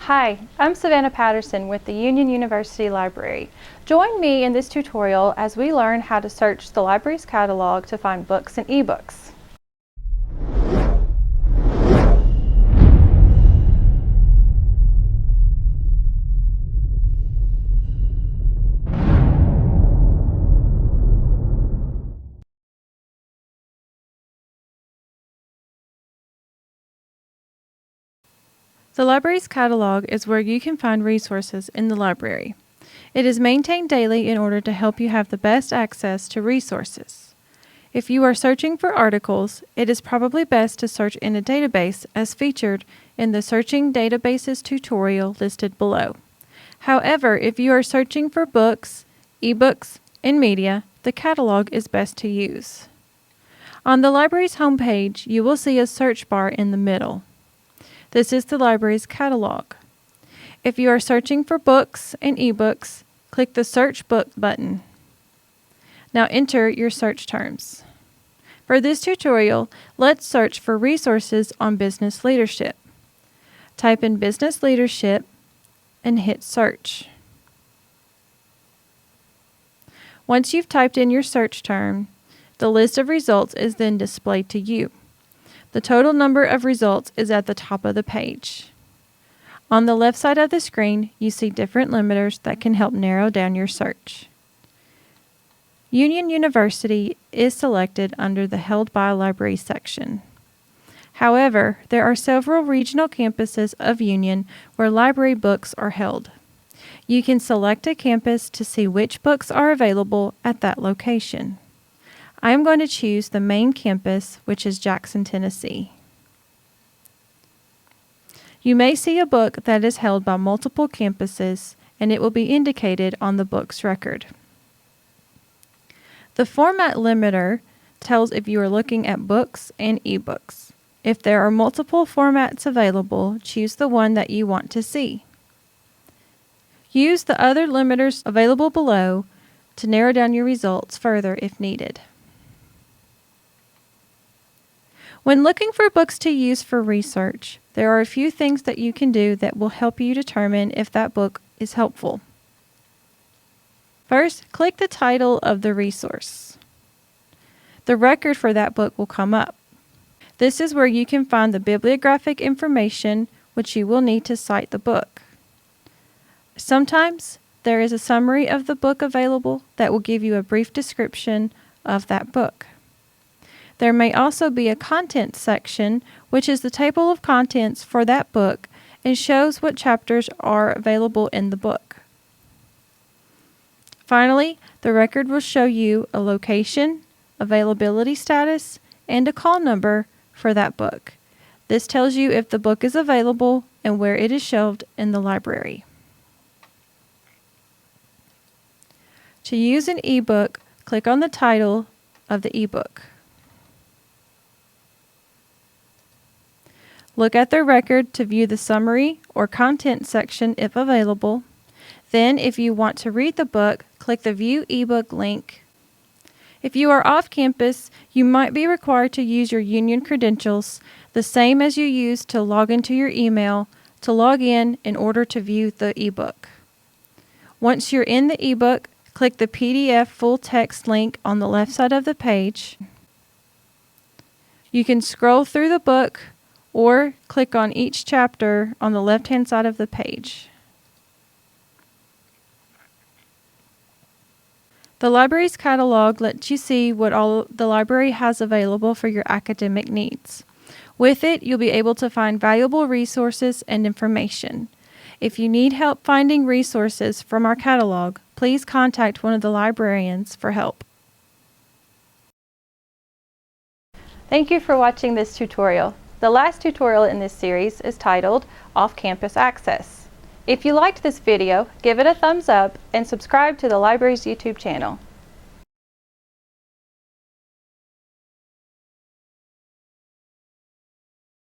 Hi, I'm Savannah Patterson with the Union University Library. Join me in this tutorial as we learn how to search the library's catalog to find books and ebooks. The library's catalog is where you can find resources in the library. It is maintained daily in order to help you have the best access to resources. If you are searching for articles, it is probably best to search in a database as featured in the Searching Databases tutorial listed below. However, if you are searching for books, ebooks, and media, the catalog is best to use. On the library's homepage, you will see a search bar in the middle. This is the library's catalog. If you are searching for books and ebooks, click the Search Book button. Now enter your search terms. For this tutorial, let's search for resources on business leadership. Type in business leadership and hit search. Once you've typed in your search term, the list of results is then displayed to you. The total number of results is at the top of the page. On the left side of the screen, you see different limiters that can help narrow down your search. Union University is selected under the Held by Library section. However, there are several regional campuses of Union where library books are held. You can select a campus to see which books are available at that location. I am going to choose the main campus, which is Jackson, Tennessee. You may see a book that is held by multiple campuses, and it will be indicated on the book's record. The format limiter tells if you are looking at books and ebooks. If there are multiple formats available, choose the one that you want to see. Use the other limiters available below to narrow down your results further if needed. When looking for books to use for research, there are a few things that you can do that will help you determine if that book is helpful. First, click the title of the resource. The record for that book will come up. This is where you can find the bibliographic information which you will need to cite the book. Sometimes there is a summary of the book available that will give you a brief description of that book. There may also be a contents section, which is the table of contents for that book and shows what chapters are available in the book. Finally, the record will show you a location, availability status, and a call number for that book. This tells you if the book is available and where it is shelved in the library. To use an ebook, click on the title of the ebook. Look at the record to view the summary or content section if available. Then, if you want to read the book, click the View eBook link. If you are off campus, you might be required to use your Union credentials, the same as you use to log into your email, to log in order to view the ebook. Once you're in the ebook, click the PDF full text link on the left side of the page. You can scroll through the book or click on each chapter on the left-hand side of the page. The library's catalog lets you see what all the library has available for your academic needs. With it, you'll be able to find valuable resources and information. If you need help finding resources from our catalog, please contact one of the librarians for help. Thank you for watching this tutorial. The last tutorial in this series is titled Off-Campus Access. If you liked this video, give it a thumbs up and subscribe to the library's YouTube channel.